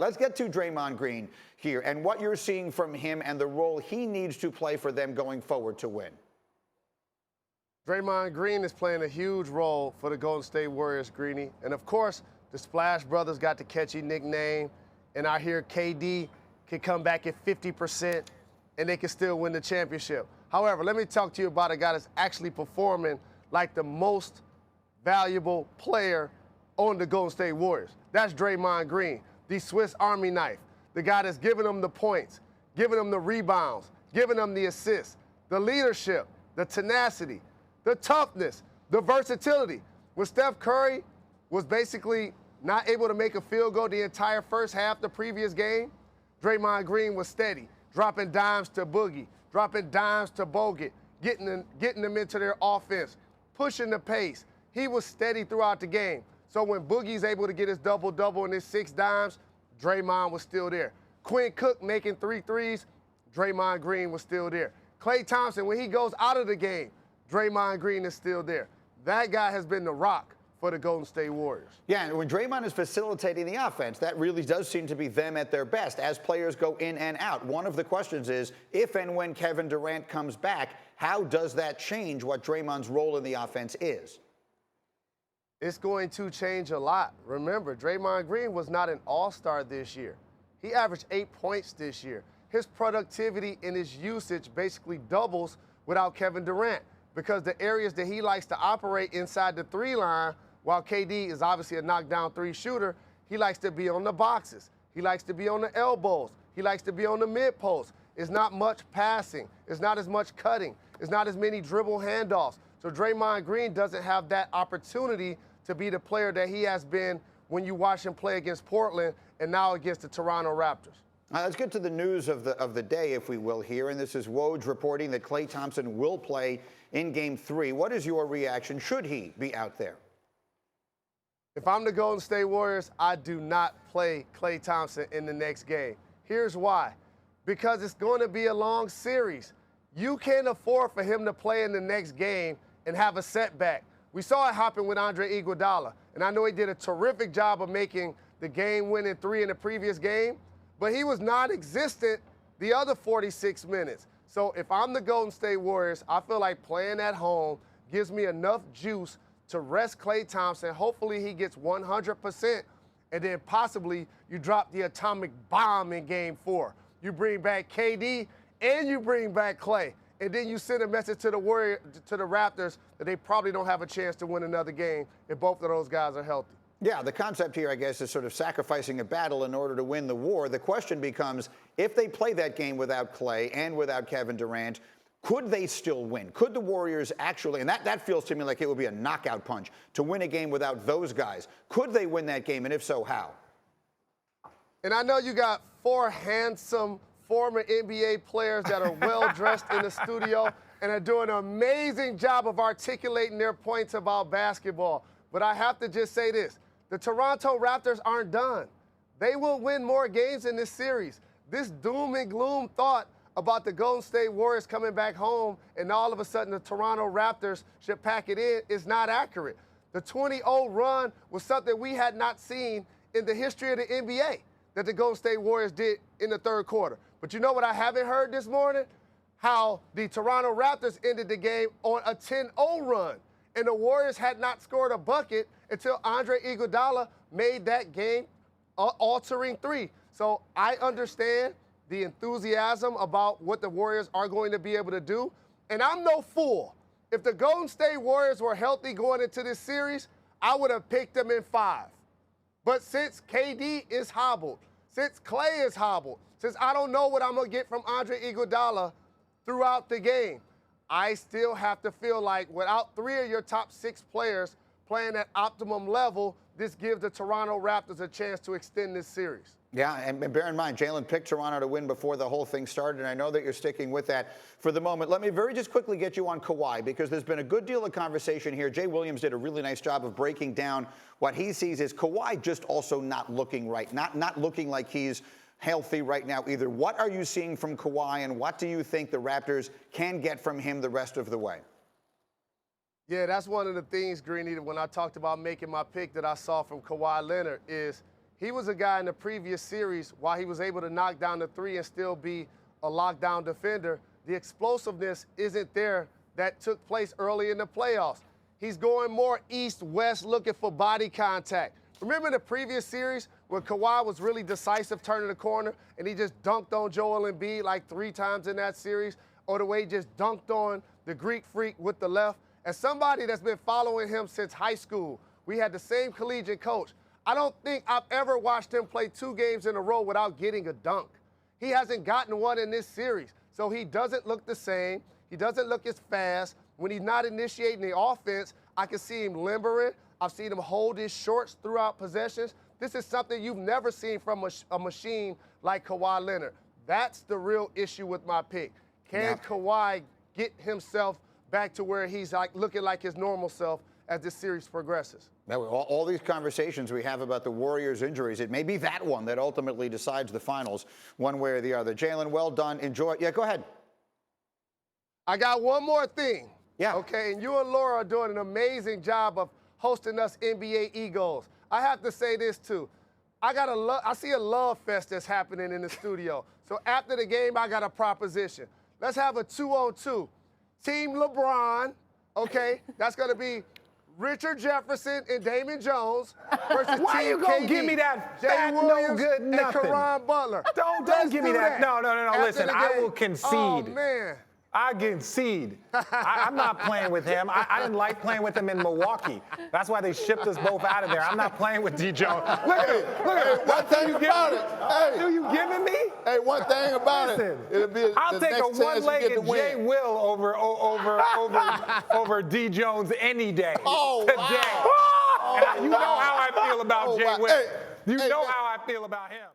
Let's get to Draymond Green here and what you're seeing from him and the role he needs to play for them going forward to win. Draymond Green is playing a huge role for the Golden State Warriors, Greeny. And of course, the Splash Brothers got the catchy nickname. And I hear KD can come back at 50% and they can still win the championship. However, let me talk to you about a guy that's actually performing like the most valuable player on the Golden State Warriors. That's Draymond Green, the Swiss Army knife, the guy that's giving them the points, giving them the rebounds, giving them the assists, the leadership, the tenacity, the toughness, the versatility. When Steph Curry was basically not able to make a field goal the entire first half the previous game, Draymond Green was steady, dropping dimes to Boogie, dropping dimes to Bogut, getting them into their offense, pushing the pace. He was steady throughout the game. So when Boogie's able to get his double-double and his 6 dimes, Draymond was still there. Quinn Cook making 3 threes, Draymond Green was still there. Klay Thompson, when he goes out of the game, Draymond Green is still there. That guy has been the rock for the Golden State Warriors. Yeah, and when Draymond is facilitating the offense, that really does seem to be them at their best as players go in and out. One of the questions is, if and when Kevin Durant comes back, how does that change what Draymond's role in the offense is? It's going to change a lot. Remember, Draymond Green was not an all-star this year. He averaged 8 points this year. His productivity and his usage basically doubles without Kevin Durant, because the areas that he likes to operate inside the 3-line, while KD is obviously a knockdown 3 shooter, he likes to be on the boxes. He likes to be on the elbows. He likes to be on the mid-post. It's not much passing. It's not as much cutting. It's not as many dribble handoffs. So Draymond Green doesn't have that opportunity to be the player that he has been when you watch him play against Portland and now against the Toronto Raptors. Let's get to the news of the day, if we will, here. And this is Woj reporting that Klay Thompson will play in Game 3. What is your reaction? Should he be out there? If I'm the Golden State Warriors, I do not play Klay Thompson in the next game. Here's why. Because it's going to be a long series. You can't afford for him to play in the next game and have a setback. We saw it happen with Andre Iguodala, and I know he did a terrific job of making the game-winning 3 in the previous game, but he was non-existent the other 46 minutes. So if I'm the Golden State Warriors, I feel like playing at home gives me enough juice to rest Klay Thompson. Hopefully he gets 100%, and then possibly you drop the atomic bomb in Game 4. You bring back KD and you bring back Klay. And then you send a message to the Raptors that they probably don't have a chance to win another game if both of those guys are healthy. Yeah, the concept here, I guess, is sort of sacrificing a battle in order to win the war. The question becomes, if they play that game without Klay and without Kevin Durant, could they still win? Could the Warriors actually, and that feels to me like it would be a knockout punch, to win a game without those guys. Could they win that game, and if so, how? And I know you got 4 handsome former NBA players that are well-dressed in the studio and are doing an amazing job of articulating their points about basketball. But I have to just say this. The Toronto Raptors aren't done. They will win more games in this series. This doom and gloom thought about the Golden State Warriors coming back home and all of a sudden the Toronto Raptors should pack it in is not accurate. The 20-0 run was something we had not seen in the history of the NBA that the Golden State Warriors did in the third quarter. But you know what I haven't heard this morning? How the Toronto Raptors ended the game on a 10-0 run. And the Warriors had not scored a bucket until Andre Iguodala made that game-altering 3. So I understand the enthusiasm about what the Warriors are going to be able to do. And I'm no fool. If the Golden State Warriors were healthy going into this series, I would have picked them in 5. But since KD is hobbled, since Klay is hobbled, since I don't know what I'm going to get from Andre Iguodala throughout the game, I still have to feel like without 3 of your top 6 players playing at optimum level, this gives the Toronto Raptors a chance to extend this series. Yeah, and bear in mind, Jalen picked Toronto to win before the whole thing started, and I know that you're sticking with that for the moment. Let me just quickly get you on Kawhi, because there's been a good deal of conversation here. Jay Williams did a really nice job of breaking down what he sees as Kawhi just also not looking right, not looking like he's healthy right now either. What are you seeing from Kawhi, and what do you think the Raptors can get from him the rest of the way? Yeah, that's one of the things, Greeny, when I talked about making my pick that I saw from Kawhi Leonard is He was a guy in the previous series, while he was able to knock down the three and still be a lockdown defender, the explosiveness isn't there that took place early in the playoffs. He's going more east-west looking for body contact. Remember the previous series when Kawhi was really decisive turning the corner and he just dunked on Joel Embiid like 3 times in that series? Or the way he just dunked on the Greek Freak with the left? As somebody that's been following him since high school, we had the same collegiate coach. I don't think I've ever watched him play 2 games in a row without getting a dunk. He hasn't gotten one in this series. So he doesn't look the same. He doesn't look as fast. When he's not initiating the offense, I can see him limbering. I've seen him hold his shorts throughout possessions. This is something you've never seen from a machine like Kawhi Leonard. That's the real issue with my pick. Can Kawhi get himself back to where he's like looking like his normal self as this series progresses? Now, all these conversations we have about the Warriors' injuries, it may be that one that ultimately decides the finals one way or the other. Jalen, well done. Enjoy. Yeah, go ahead. I got one more thing. Yeah. Okay, and you and Laura are doing an amazing job of hosting us NBA Egos. I have to say this too. I see a love fest that's happening in the studio. So after the game, I got a proposition. Let's have a 2-on-2. Team LeBron, okay? That's gonna be Richard Jefferson and Damon Jones versus Why Team you gonna KD, give me that Jay fat, Williams no good and nothing? Karan Butler. Don't give me that. No. After Listen, the I game. will concede. Oh, man. I concede. I'm not playing with him. I didn't like playing with him in Milwaukee. That's why they shipped us both out of there. I'm not playing with D. Jones. Look at him. Look at him. One thing about it. Hey, Who you giving me? hey, one thing about Listen, it. It'll be I'll the take a next chance you get to one-legged Jay win. Will over D. Jones any day. Oh, today. wow. And you know how I feel about Jay wow. Will. Hey, You hey, know hey. how I feel about him.